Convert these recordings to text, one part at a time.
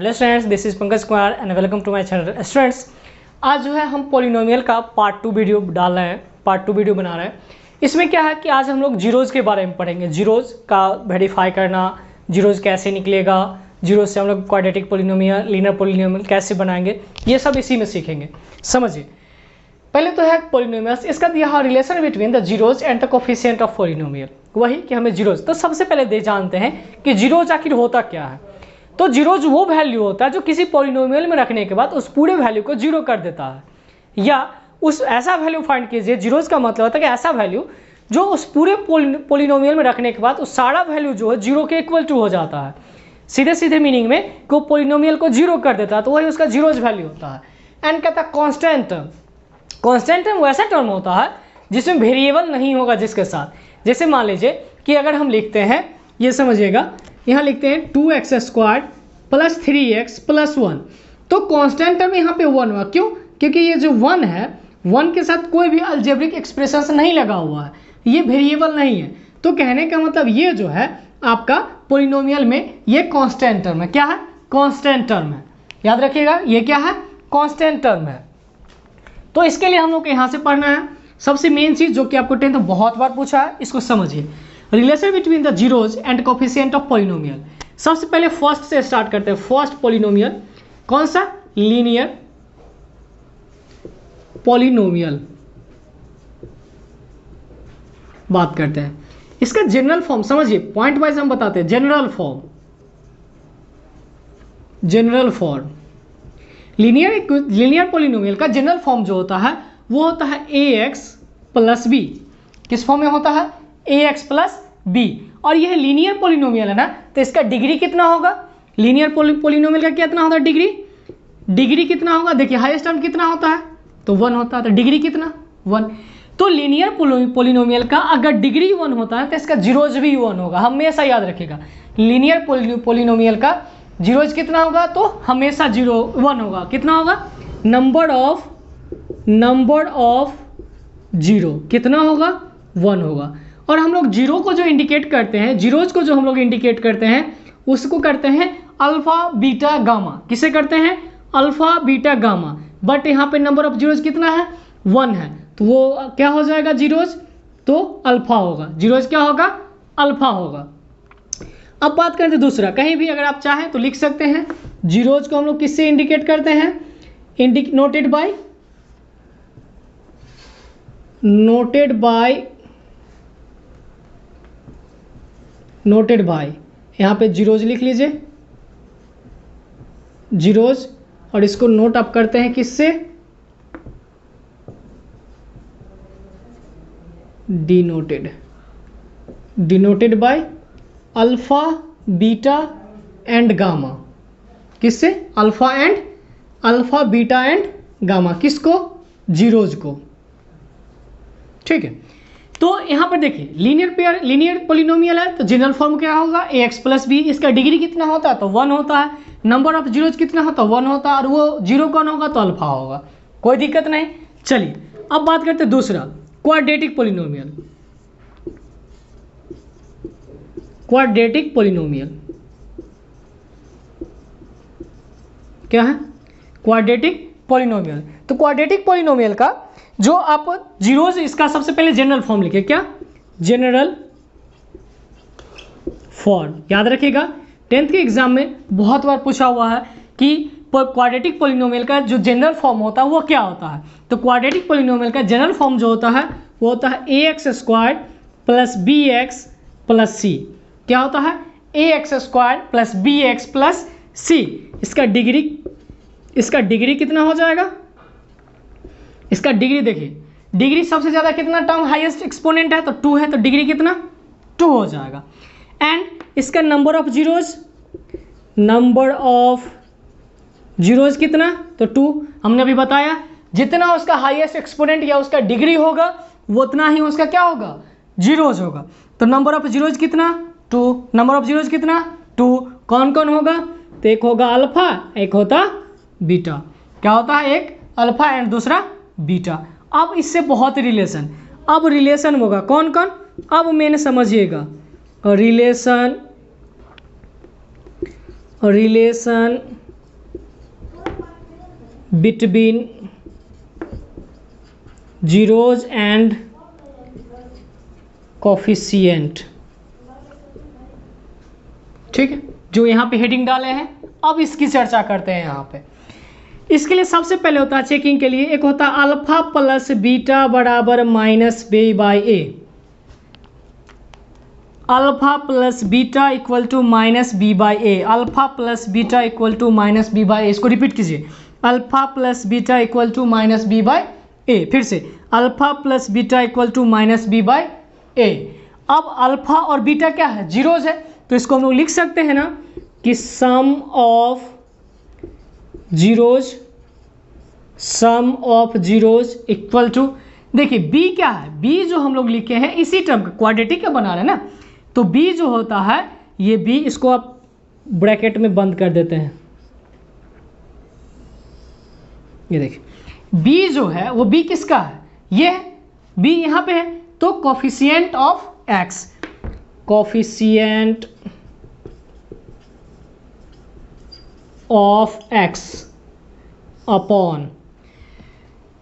Hello students, this is Pankaj Kumar and welcome to my channel. Students, आज जो है हम पॉलिनोमियल का पार्ट 2 वीडियो डाल रहे हैं, पार्ट 2 वीडियो बना रहे हैं। इसमें क्या है कि आज हम लोग जीरोज़ के बारे में पढ़ेंगे। जीरोज़ का वेरीफाई करना, जीरोज़ कैसे निकलेगा, जीरोज़ से हम लोग क्वाड्रेटिक पॉलिनोमियल, लीनियर पॉलिनोमियल कैसे बनाएंगे, ये सब इसी में सीखेंगे। समझिए, पहले तो है पॉलिनोमियल्स, इसका दिया है relation between the zeros and the coefficient of polynomial. वही कि हमें जीरोज़, तो सबसे पहले जानते हैं कि जीरोज़ आखिर होता क्या है। तो जीरोज़ वो वैल्यू होता है जो किसी पॉलिनोमियल में रखने के बाद उस पूरे वैल्यू को जीरो कर देता है, या उस ऐसा वैल्यू फाइंड कीजिए। जीरोज़ का मतलब होता है कि ऐसा वैल्यू जो उस पूरे पॉलिनोमियल में रखने के बाद उस सारा वैल्यू जो है जीरो के इक्वल टू हो जाता है। सीधे सीधे मीनिंग में कि वो पॉलिनोमियल को जीरो कर देता है, तो वही उसका जीरोज़ वैल्यू होता है। एंड कहता है कॉन्स्टेंट टर्म। कॉन्स्टेंट टर्म वैसा टर्म होता है जिसमें वेरिएबल नहीं होगा जिसके साथ। जैसे मान लीजिए कि अगर हम लिखते हैं, ये समझिएगा, यहाँ लिखते हैं 2x² प्लस 3x प्लस 1, तो कांस्टेंट टर्म यहाँ पे 1 हुआ। क्यों? क्योंकि ये जो 1 है, 1 के साथ कोई भी अलजेब्रिक एक्सप्रेशन नहीं लगा हुआ है, ये वेरिएबल नहीं है। तो कहने का मतलब ये जो है आपका पॉलिनोमियल में ये कांस्टेंट टर्म है। क्या है? कांस्टेंट टर्म है। याद रखिएगा, ये क्या है? कांस्टेंट टर्म है। तो इसके लिए हम लोग को यहाँ से पढ़ना है सबसे मेन चीज़, जो कि आपको 10th में बहुत बार पूछा है, इसको समझिए। Relation between the zeros and coefficient of polynomial. सबसे पहले फर्स्ट से स्टार्ट करते हैं। फर्स्ट पॉलिनोमियल कौन सा? लीनियर पॉलिनोमियल बात करते हैं। इसका जनरल फॉर्म समझिए, पॉइंट वाइज हम बताते हैं। General form, general form linear polynomial का जनरल फॉर्म जो होता है वो होता है ax प्लस बी। किस फॉर्म में होता है? ax plus B. और यह लीनियर पॉलिनोमियल है ना, तो इसका डिग्री कितना होगा? लीनियर पॉलिनोमियल का कितना होता है? डिग्री कितना होगा? देखिए, हाईएस्ट टर्म कितना होता है? तो 1 होता है, तो डिग्री कितना? 1। तो लीनियर पॉलिनोमियल का अगर डिग्री 1 होता है तो इसका जीरोज भी 1 होगा। हमेशा याद रखिएगा, लीनियर पॉलिनोमियल का जीरोज कितना होगा? तो हमेशा 1 होगा। कितना होगा? नंबर ऑफ जीरो कितना होगा? 1 होगा। और हम लोग जीरो को जो इंडिकेट करते हैं, जीरोज को जो हम लोग इंडिकेट करते हैं, उसको करते हैं अल्फा बीटा गामा। किसे करते हैं? Alpha beta gamma. बट यहाँ पे नंबर ऑफ जीरोज कितना है? 1 है, तो वो क्या हो जाएगा? जीरोज तो अल्फा होगा। जीरोज क्या होगा? अल्फा होगा। अब बात करते हैं दूसरा। कहीं भी अगर आप चाहें तो लिख सकते हैं। जीरोज को हम लोग किससे इंडिकेट करते हैं? नोटेड बाय यहाँ पे जीरोज लिख लीजिए, जीरोज, और इसको नोट अप करते हैं किससे? Denoted by alpha beta and gamma. किससे? Alpha beta and gamma. किसको? जीरोज को। ठीक है, तो यहाँ पर देखिए, लीनियर पॉलिनोमियल है तो जनरल फॉर्म क्या होगा? ax plus B. इसका डिग्री कितना होता है? तो 1 होता है। नंबर ऑफ जीरोज कितना होता है? 1 होता है। और वो जीरो कौन होगा? तो अल्फा होगा। कोई दिक्कत नहीं। चलिए, अब बात करते हैं दूसरा, क्वाड्रेटिक पॉलिनोमियल। क्वाड्रेटिक पॉलिनोमियल क्या है? Quadratic polynomial. तो क्वाड्रेटिक पॉलिनोमियल का जो आप जीरोज, इसका सबसे पहले जनरल फॉर्म लिखे। क्या? General form. याद रखिएगा, 10th के एग्जाम में बहुत बार पूछा हुआ है कि क्वाड्रेटिक पॉलिनोमियल का जो जनरल फॉर्म होता है वो क्या होता है। तो क्वाड्रेटिक पॉलिनोमियल का जनरल फॉर्म जो होता है वो होता है ax² plus bx plus c। क्या होता है? ax² plus bx plus c। इसका डिग्री कितना हो जाएगा? इसका डिग्री देखिए, डिग्री सबसे ज़्यादा कितना टर्म हाईएस्ट एक्सपोनेंट है? तो 2 है, तो डिग्री कितना? 2 हो जाएगा। एंड इसका नंबर ऑफ जीरोज कितना? तो 2। हमने अभी बताया, जितना उसका हाईएस्ट एक्सपोनेंट या उसका डिग्री होगा वो उतना ही उसका क्या होगा? जीरोज होगा। तो नंबर ऑफ जीरोज कितना? 2। नंबर ऑफ जीरोज कितना? 2। कौन कौन होगा? तो एक होगा अल्फा, एक होता बीटा। क्या होता है? एक अल्फा एंड दूसरा बीटा। अब इससे बहुत रिलेशन, अब रिलेशन होगा कौन कौन? अब मैंने समझिएगा, relation between zeros and coefficient. ठीक है, जो यहाँ पे हेडिंग डाले हैं, अब इसकी चर्चा करते हैं। यहाँ पे इसके लिए सबसे पहले होता है चेकिंग के लिए, एक होता है अल्फा प्लस बीटा बराबर minus B by A. Alpha plus beta equal to minus B by A. Alpha plus beta equal to minus B by A. इसको रिपीट कीजिए, alpha plus beta equal to minus B by A. फिर से alpha plus beta equal to minus B by A. अब alpha और beta क्या है, zeros है, तो इसको हम लोग लिख सकते हैं ना कि सम ऑफ जीरोज इक्वल टू, देखिए बी क्या है, बी जो हम लोग लिखे हैं इसी टर्म का क्वाड्रेटिक का बना रहे हैं ना, तो बी जो होता है ये बी, इसको आप ब्रैकेट में बंद कर देते हैं। ये देखिए बी जो है वो बी किसका है, ये बी यहाँ पे है, तो coefficient of X, coefficient of X upon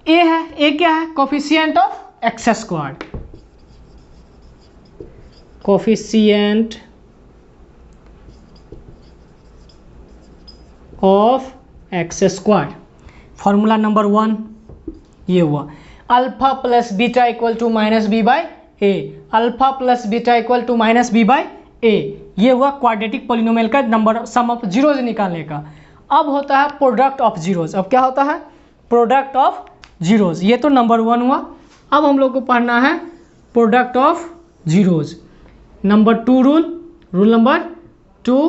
A है, ए क्या है, coefficient of X square, coefficient of X square. Formula number 1 ये हुआ, alpha plus beta equal to minus B by A. Alpha plus beta equal to minus B by A, ये हुआ quadratic polynomial का number, sum of zeros निकालने का। अब होता है प्रोडक्ट ऑफ जीरोज। अब क्या होता है, प्रोडक्ट ऑफ जीरोज। ये तो नंबर 1 हुआ। अब हम लोग को पढ़ना है product of zeros. Number 2 rule number 2,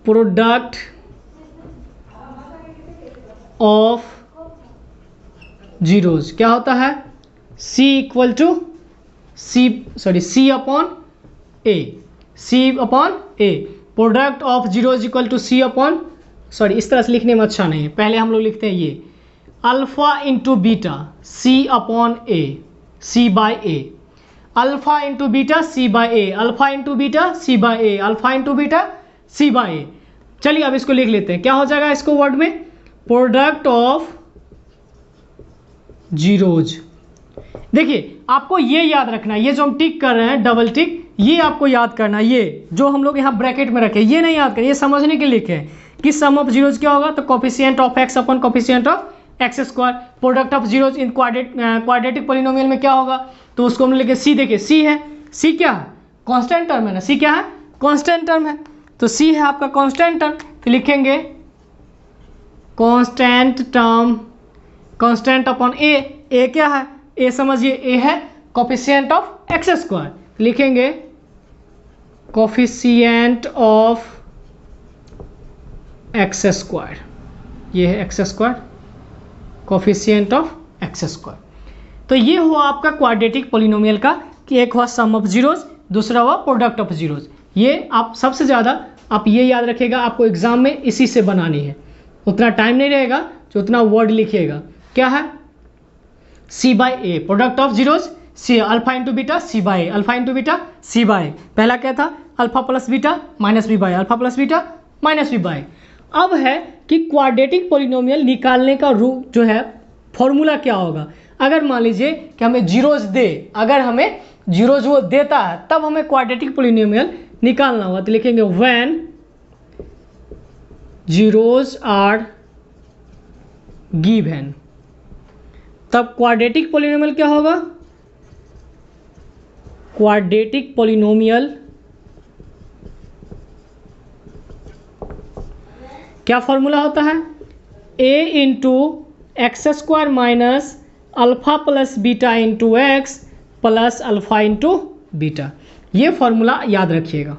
product of zeros क्या होता है, C equal to C upon A, C upon A. Product of zeros equal to C upon, इस तरह से लिखने में अच्छा नहीं है, पहले हम लोग लिखते हैं ये alpha into beta C upon A, C by A. Alpha into beta C by A, alpha into beta C by A, alpha into beta C by A. चलिए अब इसको लिख लेते हैं, क्या हो जाएगा इसको वर्ड में, प्रोडक्ट ऑफ जीरोज। देखिए आपको ये याद रखना है, ये जो हम टिक कर रहे हैं डबल टिक, ये आपको याद करना है, ये जो हम लोग यहाँ ब्रैकेट में रखे ये नहीं याद करें, ये समझने के लिए लिखे हैं कि सम ऑफ जीरोज क्या होगा, तो coefficient of X upon coefficient of X square. Product of zeros in quadratic polynomial में क्या होगा, तो उसको हम लिखे सी। देखिए सी है, सी क्या है, कांस्टेंट टर्म है ना, सी क्या है, कांस्टेंट टर्म है, तो सी है आपका कांस्टेंट टर्म, तो लिखेंगे कांस्टेंट टर्म, कांस्टेंट अपॉन ए। ए क्या है, ए समझिए ए है कोफिशिएंट ऑफ एक्स स्क्वायर, लिखेंगे कोफिशिएंट ऑफ एक्स स्क्वायर, ये है x square, coefficient of X square. तो ये हुआ आपका क्वाड्रेटिक पॉलिनोमियल का, कि एक हुआ सम ऑफ जीरोज, दूसरा हुआ प्रोडक्ट ऑफ जीरोज। ये आप सबसे ज़्यादा आप ये याद रखिएगा, आपको एग्जाम में इसी से बनानी है, उतना टाइम नहीं रहेगा जो उतना वर्ड लिखिएगा। क्या है, C by A, product of zeros, C alpha into beta C by A, alpha into beta C by. पहला क्या था, alpha plus beta minus B by, alpha plus beta minus B by. अब है कि quadratic polynomial निकालने का रूप जो है, फॉर्मूला क्या होगा। अगर मान लीजिए कि हमें जीरोज दे, अगर हमें जीरोज वो देता है तब हमें क्वाड्रेटिक पॉलिनोमियल निकालना होगा, तो लिखेंगे व्हेन जीरोज आर गिवन, तब क्वाड्रेटिक पॉलिनोमियल क्या होगा, क्वाड्रेटिक पॉलिनोमियल क्या फॉर्मूला होता है, a into x square minus alpha plus beta into x plus alpha into beta. ये फॉर्मूला याद रखिएगा।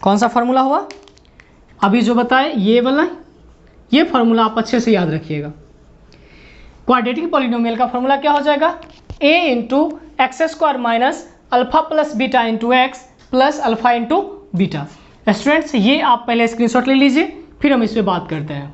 कौन सा फॉर्मूला हुआ, अभी जो बताए ये वाला, ये फॉर्मूला आप अच्छे से याद रखिएगा। क्वाड्रेटिक पॉलिनोमियल का फॉर्मूला क्या हो जाएगा, a into x square minus alpha plus beta into x plus alpha into beta. Students ये आप पहले स्क्रीनशॉट ले लीजिए, फिर हम इस पर बात करते हैं।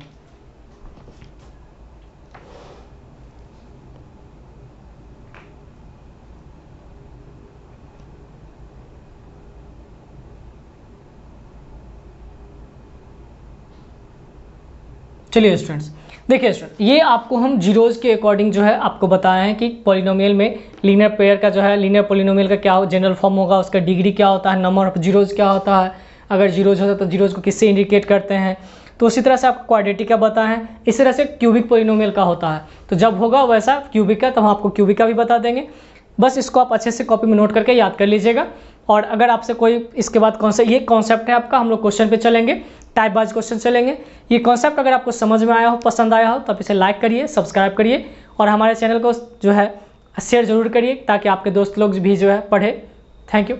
चलिए स्टूडेंट्स, देखिए स्टूडेंट, ये आपको हम जीरोज़ के अकॉर्डिंग जो है आपको बताया है कि पॉलिनोमियल में लीनियर पेयर का जो है, लीनियर पॉलिनोमियल का क्या जनरल फॉर्म होगा, उसका डिग्री क्या होता है, नंबर ऑफ जीरोज़ क्या होता है, अगर जीरोज़ होता है तो जीरोज़ को किससे इंडिकेट करते हैं। तो उसी तरह से आपको क्वाड्रेटिक का बता है, इस तरह से क्यूबिक पॉलिनोमियल का होता है। तो जब होगा वैसा क्यूबिक का, तो हम आपको क्यूबिक का भी बता देंगे। बस इसको आप अच्छे से कॉपी में नोट करके याद कर लीजिएगा। और अगर आपसे कोई इसके बाद कौन सा ये कॉन्सेप्ट है आपका, हम लोग क्वेश्चन पे चलेंगे, टाइप वाइज क्वेश्चन चलेंगे। ये कॉन्सेप्ट अगर आपको समझ में आया हो, पसंद आया हो, तो आप इसे लाइक करिए, सब्सक्राइब करिए और हमारे चैनल को जो है शेयर जरूर करिए, ताकि आपके दोस्त लोग भी जो है पढ़े। Thank you.